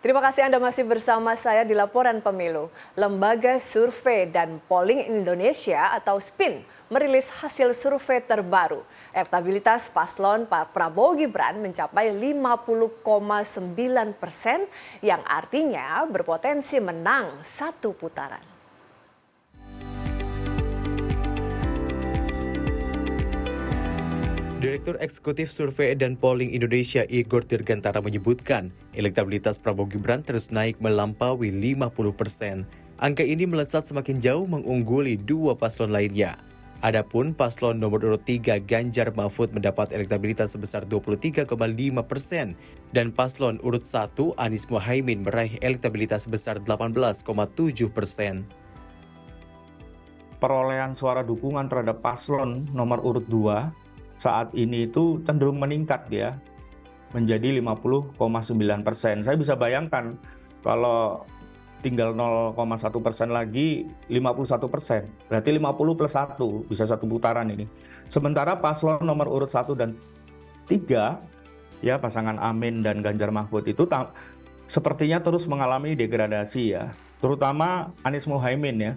Terima kasih Anda masih bersama saya di Laporan Pemilu. Lembaga Survei dan Polling Indonesia atau SPIN merilis hasil survei terbaru. Elektabilitas paslon Pak Prabowo Gibran mencapai 50,9% yang artinya berpotensi menang satu putaran. Direktur Eksekutif Survei dan Polling Indonesia Igor Dirgantara menyebutkan elektabilitas Prabowo Gibran terus naik melampaui 50%. Angka ini melesat semakin jauh mengungguli dua paslon lainnya. Adapun paslon nomor urut 3 Ganjar Mahfud mendapat elektabilitas sebesar 23,5% dan paslon urut 1 Anies Mohaimin meraih elektabilitas sebesar 18,7%. Perolehan suara dukungan terhadap paslon nomor urut 2 saat ini itu cenderung meningkat ya, menjadi 50,9%. Saya bisa bayangkan kalau tinggal 0,1% lagi 51%, berarti 50 plus 1, bisa satu putaran ini. Sementara paslon nomor urut 1 dan 3, ya pasangan Amin dan Ganjar Mahfud itu sepertinya terus mengalami degradasi ya, terutama Anies Mohaimin ya.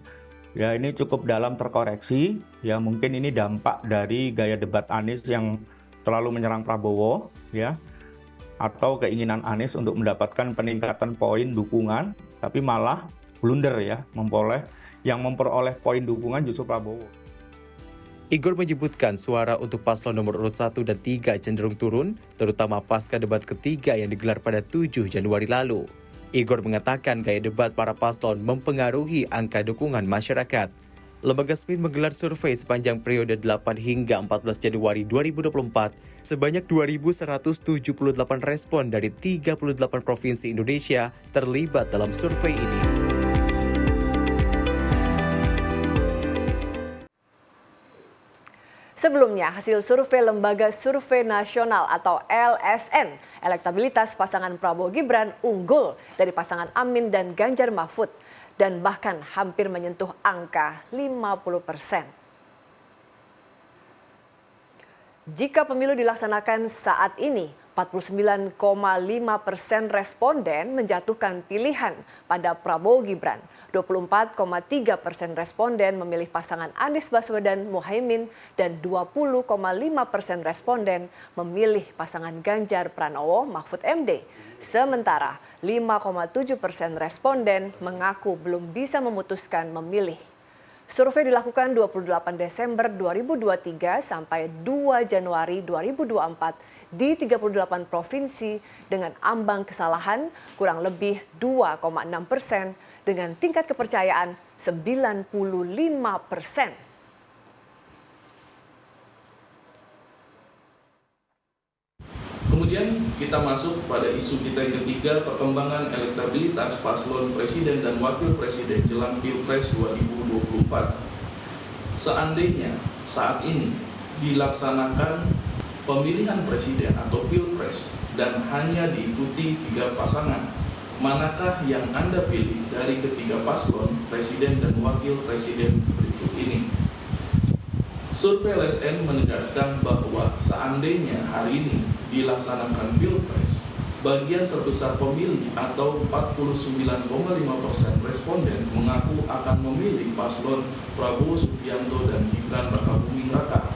Ya ini cukup dalam terkoreksi, ya mungkin ini dampak dari gaya debat Anies yang terlalu menyerang Prabowo, ya, atau keinginan Anies untuk mendapatkan peningkatan poin dukungan, tapi malah blunder ya, yang memperoleh poin dukungan justru Prabowo. Igor menyebutkan suara untuk paslon nomor urut 1 dan 3 cenderung turun, terutama pasca debat ketiga yang digelar pada 7 Januari lalu. Igor mengatakan gaya debat para paslon mempengaruhi angka dukungan masyarakat. Lembaga SPIN menggelar survei sepanjang periode 8 hingga 14 Januari 2024. Sebanyak 2.178 respon dari 38 provinsi Indonesia terlibat dalam survei ini. Sebelumnya, hasil survei Lembaga Survei Nasional atau LSN, elektabilitas pasangan Prabowo Gibran unggul dari pasangan Amin dan Ganjar Mahfud dan bahkan hampir menyentuh angka 50%. Jika pemilu dilaksanakan saat ini, 49,5% responden menjatuhkan pilihan pada Prabowo Gibran. 24,3% responden memilih pasangan Anies Baswedan Mohaimin dan 20,5% responden memilih pasangan Ganjar Pranowo Mahfud MD. Sementara 5,7% responden mengaku belum bisa memutuskan memilih. Survei dilakukan 28 Desember 2023 sampai 2 Januari 2024 di 38 provinsi dengan ambang kesalahan kurang lebih 2,6% dengan tingkat kepercayaan 95%. Kemudian kita masuk pada isu kita yang ketiga, perkembangan elektabilitas paslon presiden dan wakil presiden jelang Pilpres 2024. Seandainya saat ini dilaksanakan pemilihan presiden atau Pilpres dan hanya diikuti 3 pasangan, manakah yang Anda pilih dari ketiga paslon presiden dan wakil presiden berikut ini? Survei LSN menegaskan bahwa seandainya hari ini dilaksanakan Pilpres, bagian terbesar pemilih atau 49,5% responden mengaku akan memilih paslon Prabowo Subianto dan Gibran Rakabuming Raka.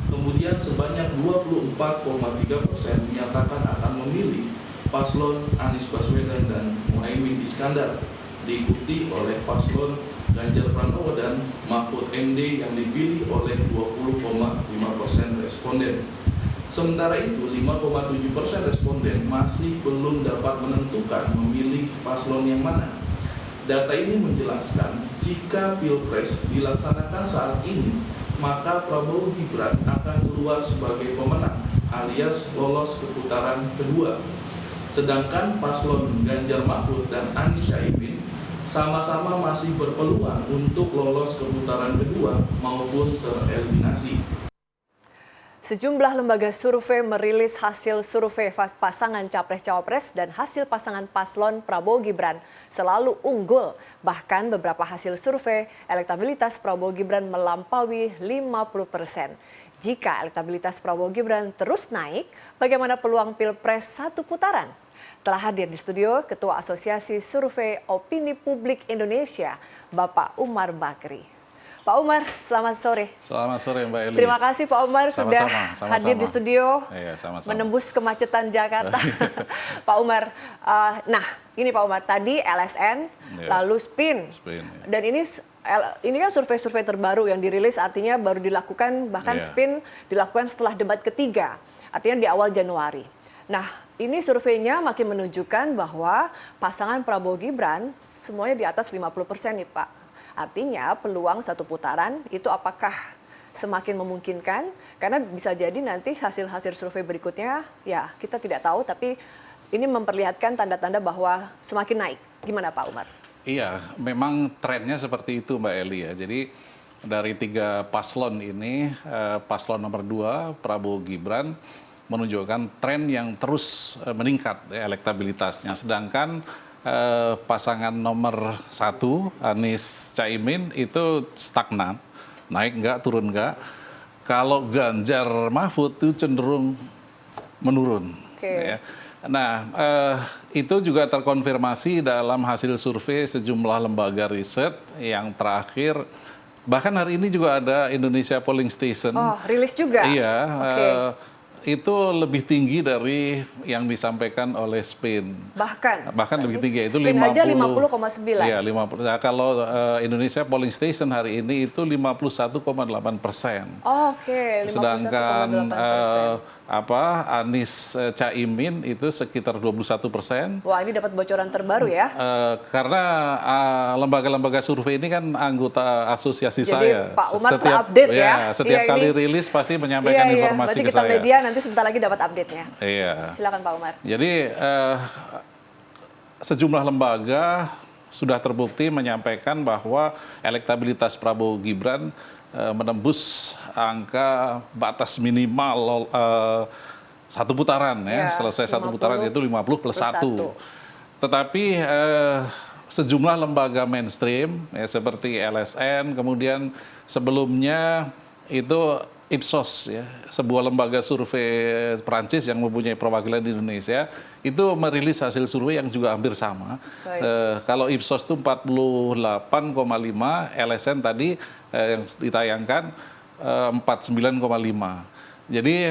Kemudian sebanyak 24,3% menyatakan akan memilih paslon Anies Baswedan dan Mohaimin Iskandar, diikuti oleh paslon Ganjar Pranowo dan Mahfud MD yang dipilih oleh 20,5% responden. Sementara itu 5,7% responden masih belum dapat menentukan memilih paslon yang mana. Data ini menjelaskan jika Pilpres dilaksanakan saat ini, maka Prabowo Gibran akan keluar sebagai pemenang alias lolos ke putaran kedua. Sedangkan paslon Ganjar Mahfud dan Anies Caimin sama-sama masih berpeluang untuk lolos ke putaran kedua maupun tereliminasi. Sejumlah lembaga survei merilis hasil survei pasangan Capres-Cawapres dan hasil pasangan paslon Prabowo Gibran selalu unggul. Bahkan beberapa hasil survei elektabilitas Prabowo Gibran melampaui 50%. Jika elektabilitas Prabowo Gibran terus naik, bagaimana peluang Pilpres satu putaran? Telah hadir di studio Ketua Asosiasi Survei Opini Publik Indonesia, Bapak Umar Bakri. Pak Umar, selamat sore. Selamat sore Mbak Eli. Terima kasih Pak Umar sudah Sama-sama. hadir di studio, Iya, sama-sama. menembus kemacetan Jakarta. Pak Umar, nah ini Pak Umar, tadi LSN, Iya. lalu SPIN. SPIN, iya. Dan ini kan survei-survei terbaru yang dirilis, artinya baru dilakukan, bahkan Iya. SPIN dilakukan setelah debat ketiga, artinya di awal Januari. Nah, ini surveinya makin menunjukkan bahwa pasangan Prabowo Gibran semuanya di atas 50% nih Pak. Artinya peluang satu putaran itu apakah semakin memungkinkan? Karena bisa jadi nanti hasil-hasil survei berikutnya ya kita tidak tahu, tapi ini memperlihatkan tanda-tanda bahwa semakin naik. Gimana Pak Umar? Iya, memang trennya seperti itu Mbak Eli ya. Jadi dari 3 paslon ini, paslon nomor 2 Prabowo Gibran menunjukkan tren yang terus meningkat ya, elektabilitasnya. Sedangkan pasangan nomor 1 Anies Caimin itu stagnan, naik nggak, turun nggak. Kalau Ganjar Mahfud itu cenderung menurun. Oke. Ya. Nah, itu juga terkonfirmasi dalam hasil survei sejumlah lembaga riset yang terakhir. Bahkan hari ini juga ada Indonesia Polling Station. Oh, rilis juga? Iya, Oke. itu lebih tinggi dari yang disampaikan oleh SPIN. Bahkan lebih tinggi, itu SPIN 50. aja 50,9. Iya, 50. Nah, kalau Indonesia Polling Station hari ini itu 51,8%. Oh, oke, 51,8%. Sedangkan Anies Caimin itu sekitar 21%. Wah, ini dapat bocoran terbaru ya. Karena lembaga-lembaga survei ini kan anggota asosiasi Jadi, saya. Pak Umar update ya. Setiap Iya, kali ini- rilis pasti menyampaikan informasi Berarti ke kita saya. media nanti sebentar lagi dapat update-nya. Iya. Silakan Pak Umar. Jadi sejumlah lembaga sudah terbukti menyampaikan bahwa elektabilitas Prabowo Gibran menembus angka batas minimal satu putaran Ya, ya, selesai satu putaran 50 itu 50 plus 1. Tetapi sejumlah lembaga mainstream ya, seperti LSN, kemudian sebelumnya itu Ipsos ya, sebuah lembaga survei Perancis yang mempunyai perwakilan di Indonesia, itu merilis hasil survei yang juga hampir sama. Kalau Ipsos itu 48,5, LSN tadi yang ditayangkan 49,5. Jadi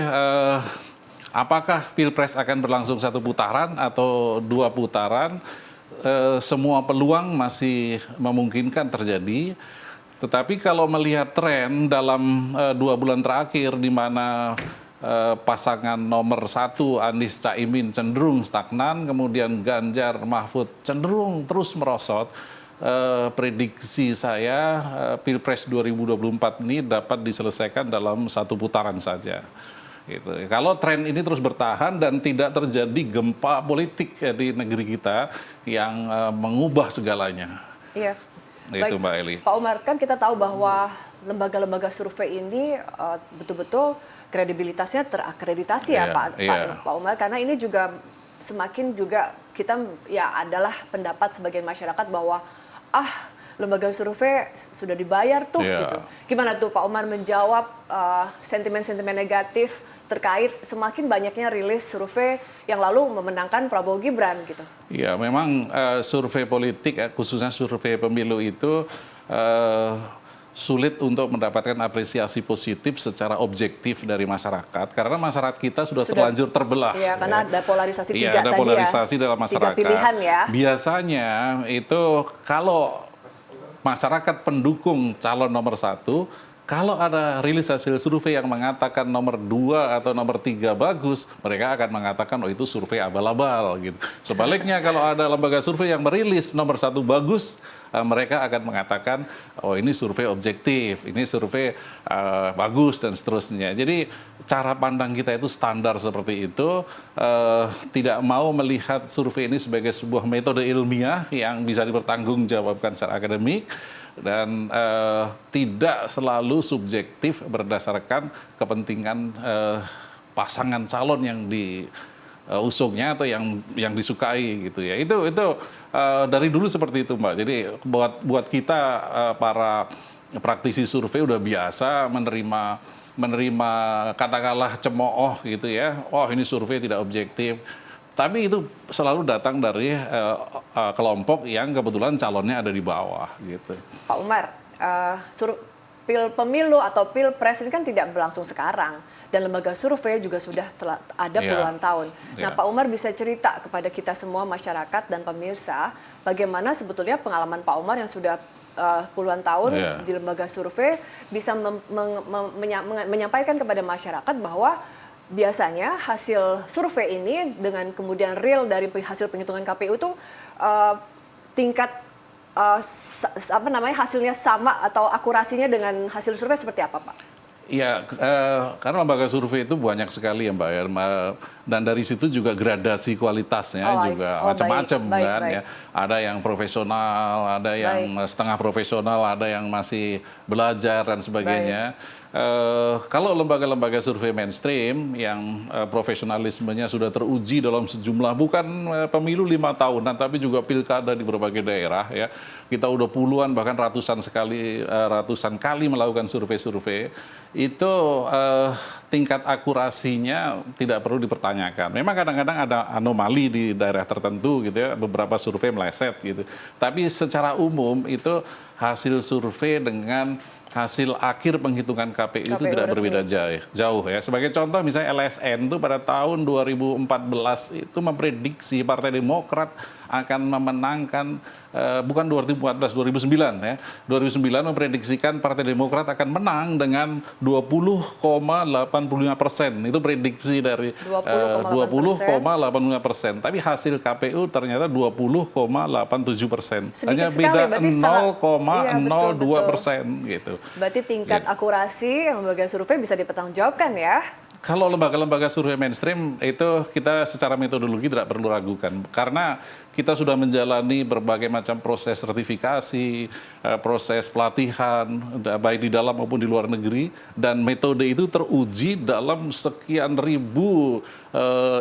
apakah Pilpres akan berlangsung satu putaran atau 2 putaran? Semua peluang masih memungkinkan terjadi. Tetapi kalau melihat tren dalam 2 bulan terakhir di mana pasangan nomor 1 Anies Caimin cenderung stagnan, kemudian Ganjar Mahfud cenderung terus merosot, prediksi saya Pilpres 2024 ini dapat diselesaikan dalam 1 putaran saja. Gitu. Kalau tren ini terus bertahan dan tidak terjadi gempa politik di negeri kita yang mengubah segalanya. Iya. Itu Mbak Eli. Pak Umar, kan kita tahu bahwa lembaga-lembaga survei ini betul-betul kredibilitasnya terakreditasi ya Pak Umar, karena ini juga semakin juga kita ya adalah pendapat sebagian masyarakat bahwa lembaga survei sudah dibayar tuh gitu. Gimana tuh Pak Umar menjawab sentimen-sentimen negatif terkait semakin banyaknya rilis survei yang lalu memenangkan Prabowo Gibran gitu? Ya, memang survei politik, khususnya survei pemilu itu sulit untuk mendapatkan apresiasi positif secara objektif dari masyarakat karena masyarakat kita sudah terlanjur terbelah. Iya, karena ada polarisasi Iya, tiga ada tadi polarisasi ya. dalam masyarakat. 3 pilihan ya. Biasanya itu kalau masyarakat pendukung calon nomor 1, kalau ada rilis hasil survei yang mengatakan nomor 2 atau nomor 3 bagus, mereka akan mengatakan oh itu survei abal-abal gitu. Sebaliknya kalau ada lembaga survei yang merilis nomor 1 bagus, mereka akan mengatakan oh ini survei objektif, ini survei bagus dan seterusnya. Jadi cara pandang kita itu standar seperti itu, tidak mau melihat survei ini sebagai sebuah metode ilmiah yang bisa dipertanggungjawabkan secara akademik dan tidak selalu subjektif berdasarkan kepentingan pasangan calon yang diusungnya atau yang disukai gitu ya. Itu dari dulu seperti itu Mbak. Jadi buat kita para praktisi survei udah biasa menerima menerima katakanlah cemooh gitu ya, oh ini survei tidak objektif. Tapi itu selalu datang dari kelompok yang kebetulan calonnya ada di bawah gitu. Pak Umar, pemilu atau pilpres ini kan tidak berlangsung sekarang dan lembaga survei juga sudah ada puluhan tahun. Nah, Pak Umar bisa cerita kepada kita semua masyarakat dan pemirsa bagaimana sebetulnya pengalaman Pak Umar yang sudah puluhan tahun di lembaga survei bisa menyampaikan kepada masyarakat bahwa biasanya hasil survei ini dengan kemudian real dari hasil penghitungan KPU itu tingkat hasilnya sama atau akurasinya dengan hasil survei seperti apa, Pak? Ya, karena lembaga survei itu banyak sekali ya Mbak ya, dan dari situ juga gradasi kualitasnya juga macam-macam kan ya. Ada yang profesional, ada yang setengah profesional, ada yang masih belajar dan sebagainya. Kalau lembaga-lembaga survei mainstream yang profesionalismenya sudah teruji dalam sejumlah, bukan pemilu 5 tahunan, tapi juga pilkada di berbagai daerah ya. Kita udah puluhan bahkan ratusan kali melakukan survei-survei. Itu tingkat akurasinya tidak perlu dipertanyakan. Memang kadang-kadang ada anomali di daerah tertentu gitu ya, beberapa survei meleset gitu. Tapi secara umum itu hasil survei dengan hasil akhir penghitungan KPU itu tidak berbeda jauh ya. Sebagai contoh misalnya LSN itu pada tahun 2014 itu memprediksi Partai Demokrat akan memenangkan bukan 2014, 2009 ya. 2009 memprediksikan Partai Demokrat akan menang dengan 20,85%. Itu prediksi dari 20,85%. Tapi hasil KPU ternyata 20,87%. Hanya beda 0,02% gitu. Berarti tingkat akurasi lembaga survei bisa dipertanggungjawabkan ya? Kalau lembaga-lembaga survei mainstream itu kita secara metodologi tidak perlu ragukan. Karena kita sudah menjalani berbagai macam proses sertifikasi, proses pelatihan, baik di dalam maupun di luar negeri. Dan metode itu teruji dalam sekian ribu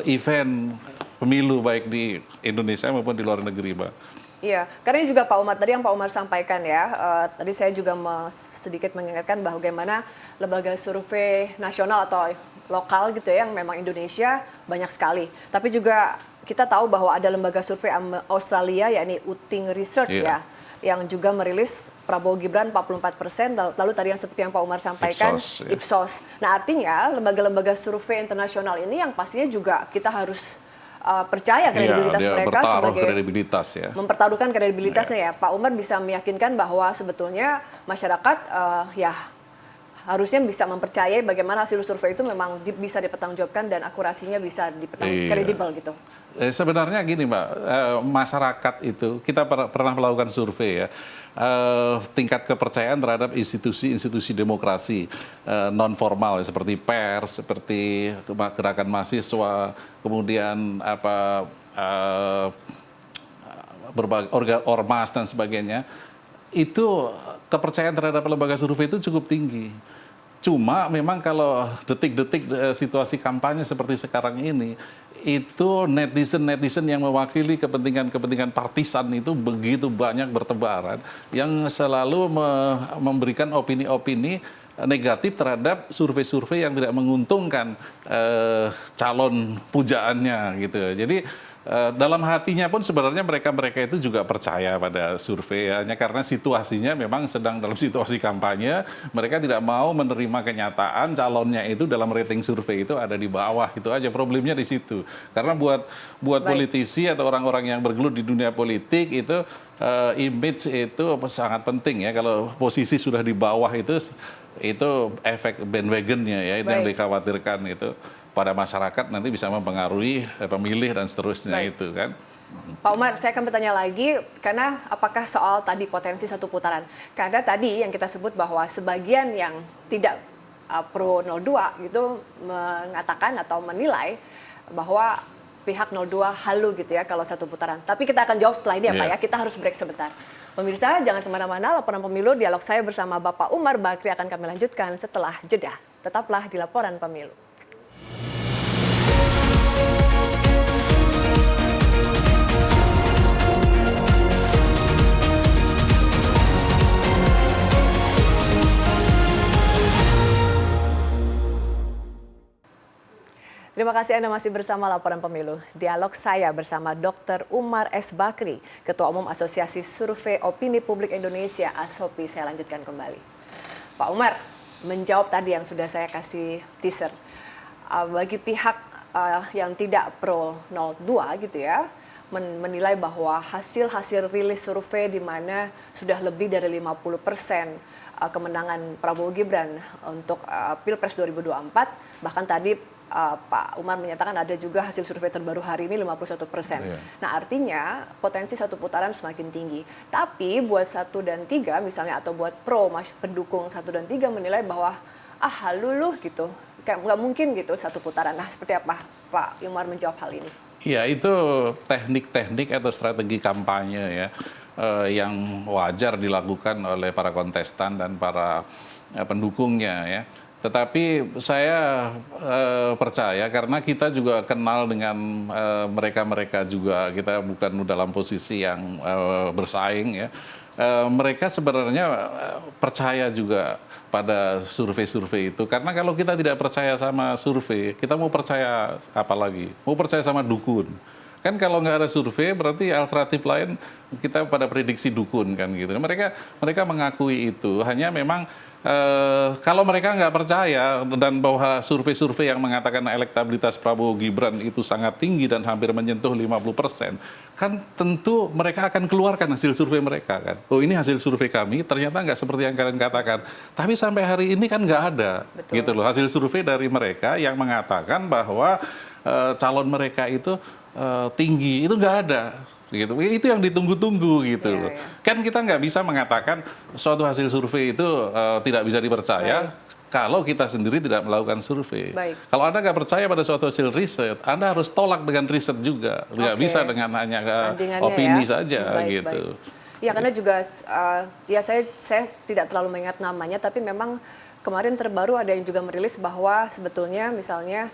event pemilu baik di Indonesia maupun di luar negeri, Mbak. Iya, karena ini juga Pak Umar, tadi yang Pak Umar sampaikan ya, tadi saya juga sedikit mengingatkan bagaimana lembaga survei nasional atau lokal gitu ya, yang memang Indonesia banyak sekali. Tapi juga kita tahu bahwa ada lembaga survei Australia, yakni Uting Research ya, yang juga merilis Prabowo Gibran 44%, lalu tadi yang seperti yang Pak Umar sampaikan, Ipsos. Nah artinya lembaga-lembaga survei internasional ini yang pastinya juga kita harus percaya kredibilitas mereka sebagai kredibilitas ya. Mempertaruhkan kredibilitasnya ya. Pak Umar bisa meyakinkan bahwa sebetulnya masyarakat ya harusnya bisa mempercayai bagaimana hasil survei itu memang bisa dipertanggungjawabkan dan akurasinya bisa kredibel gitu. Sebenarnya gini Mbak, masyarakat itu kita pernah melakukan survei ya, tingkat kepercayaan terhadap institusi-institusi demokrasi non formal ya, seperti pers, seperti gerakan mahasiswa, kemudian berbagai ormas dan sebagainya, itu kepercayaan terhadap lembaga survei itu cukup tinggi. Cuma memang kalau detik-detik situasi kampanye seperti sekarang ini, itu netizen yang mewakili kepentingan partisan itu begitu banyak bertebaran, yang selalu memberikan opini-opini negatif terhadap survei-survei yang tidak menguntungkan calon pujaannya gitu. Jadi dalam hatinya pun sebenarnya mereka itu juga percaya pada survei, hanya karena situasinya memang sedang dalam situasi kampanye, mereka tidak mau menerima kenyataan calonnya itu dalam rating survei itu ada di bawah. Itu aja problemnya di situ. Karena buat politisi atau orang-orang yang bergelut di dunia politik itu image itu sangat penting ya. Kalau posisi sudah di bawah itu efek bandwagonnya ya, itu yang dikhawatirkan itu pada masyarakat nanti bisa mempengaruhi pemilih dan seterusnya itu kan. Pak Umar, saya akan bertanya lagi karena apakah soal tadi potensi satu putaran. Karena tadi yang kita sebut bahwa sebagian yang tidak pro 02 gitu mengatakan atau menilai bahwa pihak 02 halu gitu ya kalau satu putaran. Tapi kita akan jawab setelah ini ya Pak ya, kita harus break sebentar. Pemirsa jangan kemana-mana, laporan pemilu dialog saya bersama Bapak Umar Bakri akan kami lanjutkan setelah jeda. Tetaplah di Laporan Pemilu. Terima kasih Anda masih bersama Laporan Pemilu. Dialog saya bersama Dr. Umar S. Bakri, Ketua Umum Asosiasi Survei Opini Publik Indonesia, ASOPI. Saya lanjutkan kembali. Pak Umar, menjawab tadi yang sudah saya kasih teaser. Bagi pihak yang tidak pro 02 gitu ya, menilai bahwa hasil rilis survei di mana sudah lebih dari 50% kemenangan Prabowo Gibran untuk Pilpres 2024, bahkan tadi Pak Umar menyatakan ada juga hasil survei terbaru hari ini 51%. Iya. Nah artinya potensi satu putaran semakin tinggi. Tapi buat 1 dan 3 misalnya atau buat pendukung 1 dan 3 menilai bahwa luluh gitu, kayak nggak mungkin gitu satu putaran. Nah seperti apa Pak Umar menjawab hal ini? Ya itu teknik-teknik atau strategi kampanye ya yang wajar dilakukan oleh para kontestan dan para pendukungnya ya. Tetapi saya percaya karena kita juga kenal dengan mereka-mereka juga, kita bukan dalam posisi yang bersaing ya. Mereka sebenarnya percaya juga pada survei-survei itu. Karena kalau kita tidak percaya sama survei, kita mau percaya apa lagi? Mau percaya sama dukun. Kan kalau nggak ada survei berarti alternatif lain kita pada prediksi dukun kan gitu. Mereka mengakui itu. Hanya memang kalau mereka nggak percaya dan bahwa survei-survei yang mengatakan elektabilitas Prabowo Gibran itu sangat tinggi dan hampir menyentuh 50%, kan tentu mereka akan keluarkan hasil survei mereka kan. Oh ini hasil survei kami, ternyata nggak seperti yang kalian katakan. Tapi sampai hari ini kan nggak ada. Betul. Gitu loh, hasil survei dari mereka yang mengatakan bahwa calon mereka itu tinggi, itu nggak ada. Gitu. Itu yang ditunggu-tunggu gitu loh. Kan kita nggak bisa mengatakan suatu hasil survei itu tidak bisa dipercaya kalau kita sendiri tidak melakukan survei. Kalau Anda nggak percaya pada suatu hasil riset, Anda harus tolak dengan riset juga. Nggak bisa dengan hanya opini saja gitu. Ya karena juga ya saya tidak terlalu mengingat namanya, tapi memang kemarin terbaru ada yang juga merilis bahwa sebetulnya misalnya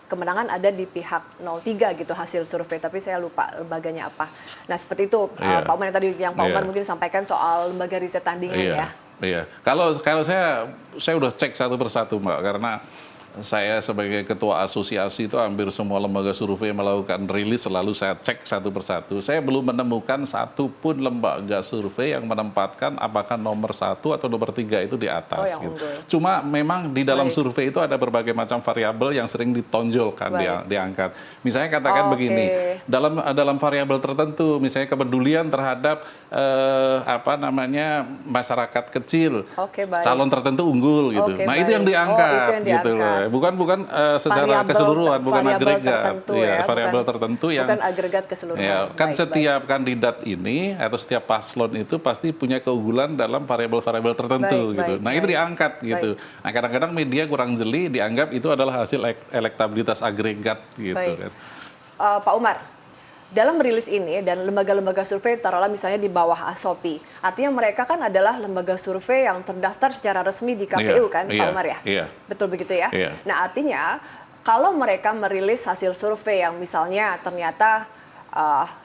kemenangan ada di pihak 03 gitu hasil survei, tapi saya lupa lembaganya apa. Nah seperti itu Pak Umar yang tadi Pak Umar mungkin sampaikan soal lembaga riset tandingan ya. Iya. Kalau saya udah cek satu persatu Mbak, karena saya sebagai ketua asosiasi itu hampir semua lembaga survei melakukan rilis, selalu saya cek satu persatu. Saya belum menemukan satu pun lembaga survei yang menempatkan apakah nomor 1 atau nomor 3 itu di atas. Gitu. Cuma memang di dalam survei itu ada berbagai macam variabel yang sering ditonjolkan, diangkat. Misalnya katakan begini, dalam variabel tertentu, misalnya kepedulian terhadap masyarakat kecil, calon tertentu unggul gitu. Nah itu yang diangkat gitu loh. Bukan secara keseluruhan, bukan agregat. Variabel tertentu yang bukan agregat keseluruhan. Kan setiap kandidat ini atau setiap paslon itu pasti punya keunggulan dalam variabel-variabel tertentu gitu. Nah, itu diangkat gitu. Nah, kadang-kadang media kurang jeli dianggap itu adalah hasil elektabilitas agregat gitu kan. Pak Umar, dalam rilis ini dan lembaga-lembaga survei taruhlah misalnya di bawah ASOPI, artinya mereka kan adalah lembaga survei yang terdaftar secara resmi di KPU kan, Pak Umar ya? Iya. Betul begitu ya? Iya. Nah artinya kalau mereka merilis hasil survei yang misalnya ternyata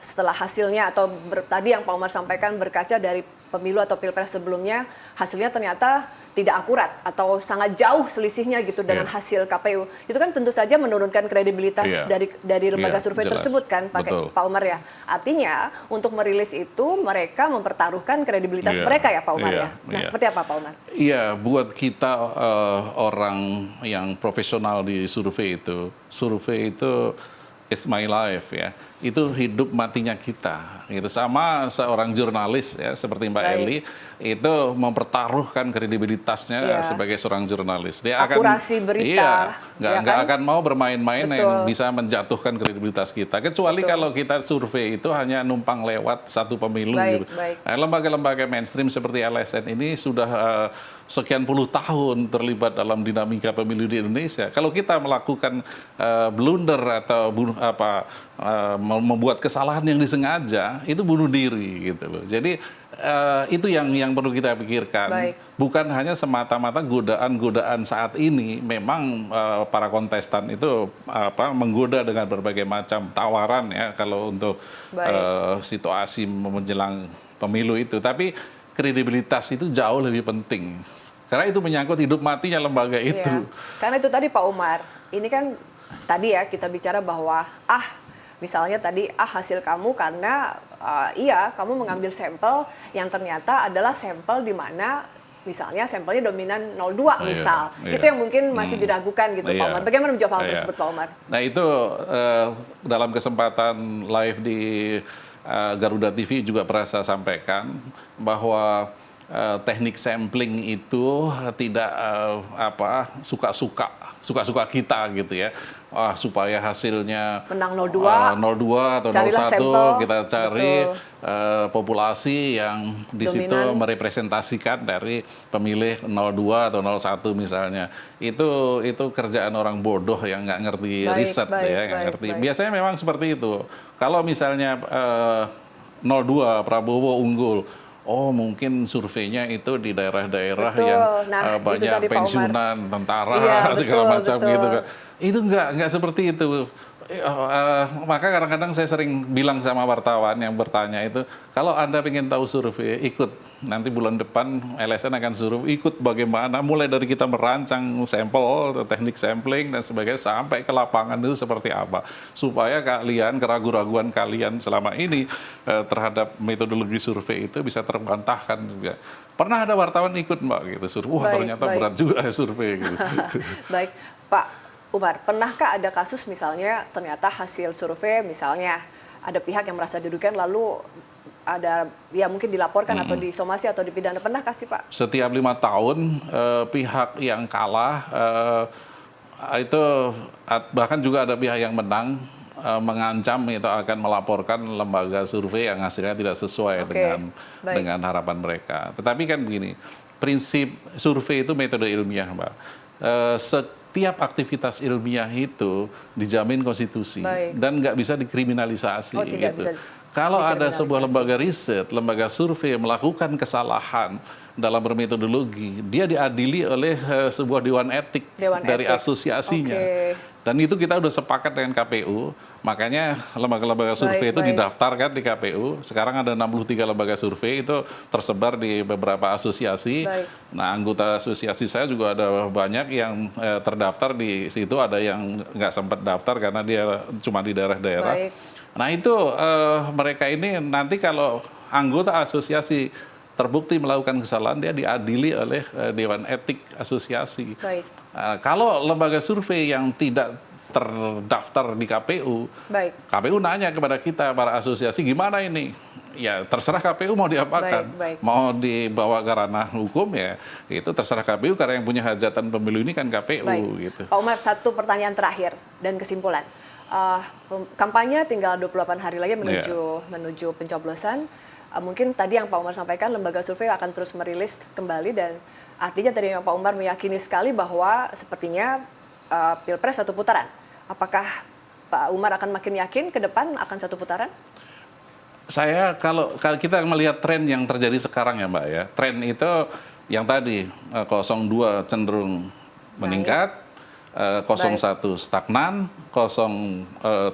setelah hasilnya atau tadi yang Pak Umar sampaikan berkaca dari pemilu atau pilpres sebelumnya, hasilnya ternyata tidak akurat atau sangat jauh selisihnya gitu dengan hasil KPU. Itu kan tentu saja menurunkan kredibilitas dari lembaga survei tersebut kan, Pak Umar ya. Artinya untuk merilis itu mereka mempertaruhkan kredibilitas mereka ya Pak Umar ya. Nah seperti apa Pak Umar? Iya, buat kita orang yang profesional di survei itu it's my life ya. Itu hidup matinya kita. Gitu. Sama seorang jurnalis ya seperti Mbak Eli itu mempertaruhkan kredibilitasnya sebagai seorang jurnalis. Dia akurasi berita. Nggak akan mau bermain-main yang bisa menjatuhkan kredibilitas kita. Kecuali kalau kita survei itu hanya numpang lewat satu pemilu gitu. Nah, lembaga-lembaga mainstream seperti LSN ini sudah sekian puluh tahun terlibat dalam dinamika pemilu di Indonesia. Kalau kita melakukan blunder atau membuat kesalahan yang disengaja, itu bunuh diri gitu loh. Jadi itu yang perlu kita pikirkan. Bukan hanya semata-mata godaan-godaan saat ini. Memang para kontestan itu menggoda dengan berbagai macam tawaran ya kalau untuk situasi menjelang pemilu itu. Tapi kredibilitas itu jauh lebih penting. Karena itu menyangkut hidup matinya lembaga itu. Karena itu tadi Pak Umar, ini kan tadi ya kita bicara bahwa misalnya tadi hasil kamu karena iya kamu mengambil sampel yang ternyata adalah sampel di mana misalnya sampelnya dominan 02 misal. Iya. Itu yang mungkin masih diragukan gitu Pak Umar. Bagaimana menjawab hal tersebut Pak Umar? Nah itu dalam kesempatan live di Garuda TV juga pernah saya sampaikan bahwa teknik sampling itu tidak suka-suka kita gitu ya. Supaya hasilnya menang 02 atau Carilah 01 sampel. kita cari populasi yang di situ Dominan. merepresentasikan dari pemilih 02 atau 01 misalnya. Itu kerjaan orang bodoh yang nggak ngerti riset nggak ngerti. Biasanya memang seperti itu. Kalau misalnya 02 Prabowo unggul, mungkin surveinya itu di daerah-daerah yang banyak pensiunan, tentara, segala macam gitu kan. Itu nggak seperti itu. Maka kadang-kadang saya sering bilang sama wartawan yang bertanya itu, kalau Anda ingin tahu survei, ikut. Nanti bulan depan LSN akan suruh ikut bagaimana, mulai dari kita merancang sampel, teknik sampling, dan sebagainya, sampai ke lapangan itu seperti apa. Supaya kalian, keraguan-raguan kalian selama ini terhadap metodologi survei itu bisa terbantahkan juga. Pernah ada wartawan ikut Mbak gitu, ternyata berat juga survei gitu. Baik, Pak Umar, pernahkah ada kasus misalnya ternyata hasil survei misalnya ada pihak yang merasa dirugikan lalu ada ya mungkin dilaporkan atau disomasi atau dipidana, pernahkah sih Pak? Setiap 5 tahun pihak yang kalah itu bahkan juga ada pihak yang menang mengancam itu akan melaporkan lembaga survei yang hasilnya tidak sesuai dengan harapan mereka. Tetapi kan begini, prinsip survei itu metode ilmiah Mbak. Setiap aktivitas ilmiah itu dijamin konstitusi dan nggak bisa dikriminalisasi. Gitu. Kalau ada sebuah lembaga riset, lembaga survei melakukan kesalahan dalam bermetodologi, dia diadili oleh sebuah dewan etik dari asosiasinya. Dan itu kita udah sepakat dengan KPU, makanya lembaga-lembaga survei itu didaftarkan di KPU. Sekarang ada 63 lembaga survei itu tersebar di beberapa asosiasi. Nah, anggota asosiasi saya juga ada banyak yang terdaftar di situ, ada yang nggak sempat daftar karena dia cuma di daerah-daerah. Nah itu mereka ini nanti kalau anggota asosiasi terbukti melakukan kesalahan, dia diadili oleh Dewan Etik Asosiasi. Kalau lembaga survei yang tidak terdaftar di KPU, KPU nanya kepada kita, para asosiasi, gimana ini? Ya terserah KPU mau diapakan. Mau dibawa ke ranah hukum ya, itu terserah KPU karena yang punya hajatan pemilu ini kan KPU. Gitu. Pak Umar, satu pertanyaan terakhir dan kesimpulan. Kampanye tinggal 28 hari lagi menuju pencoblosan. Mungkin tadi yang Pak Umar sampaikan, lembaga survei akan terus merilis kembali dan artinya tadi yang Pak Umar meyakini sekali bahwa sepertinya Pilpres satu putaran. Apakah Pak Umar akan makin yakin ke depan akan satu putaran? Saya kalau kita melihat tren yang terjadi sekarang ya Mbak ya, tren itu yang tadi 02 cenderung meningkat, 01 stagnan, 03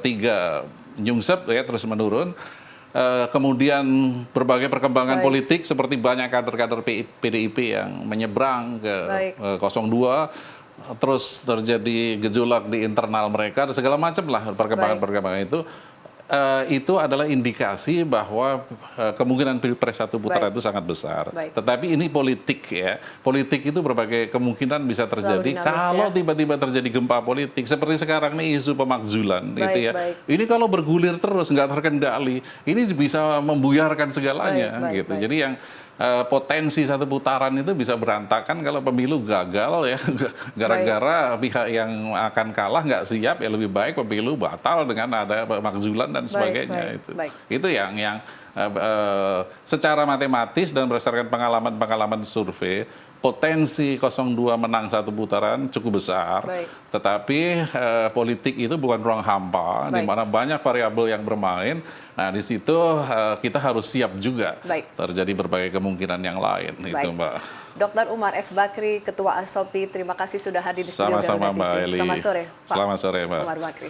nyungsep ya terus menurun. Kemudian berbagai perkembangan politik seperti banyak kader-kader PDIP yang menyeberang ke 02, terus terjadi gejolak di internal mereka, segala macam lah perkembangan-perkembangan itu adalah indikasi bahwa kemungkinan Pilpres satu putaran itu sangat besar. Tetapi ini politik ya. Politik itu berbagai kemungkinan bisa terjadi kalau tiba-tiba terjadi gempa politik. Seperti sekarang nih isu pemakzulan gitu ya. Ini kalau bergulir terus nggak terkendali, ini bisa membuyarkan segalanya gitu. Jadi yang potensi satu putaran itu bisa berantakan kalau pemilu gagal ya, gara-gara pihak yang akan kalah nggak siap, ya lebih baik pemilu batal dengan ada pemakzulan dan sebagainya. Itu yang secara matematis dan berdasarkan pengalaman survei, potensi 02 menang satu putaran cukup besar, tetapi politik itu bukan ruang hampa, di mana banyak variabel yang bermain. Nah di situ kita harus siap juga terjadi berbagai kemungkinan yang lain. Itu Mbak. Dr. Umar S. Bakri, Ketua ASOPI, terima kasih sudah hadir di studio Garuda TV. Sama-sama Mbak Eli. Selamat sore, Pak. Selamat sore Mbak. Umar Bakri.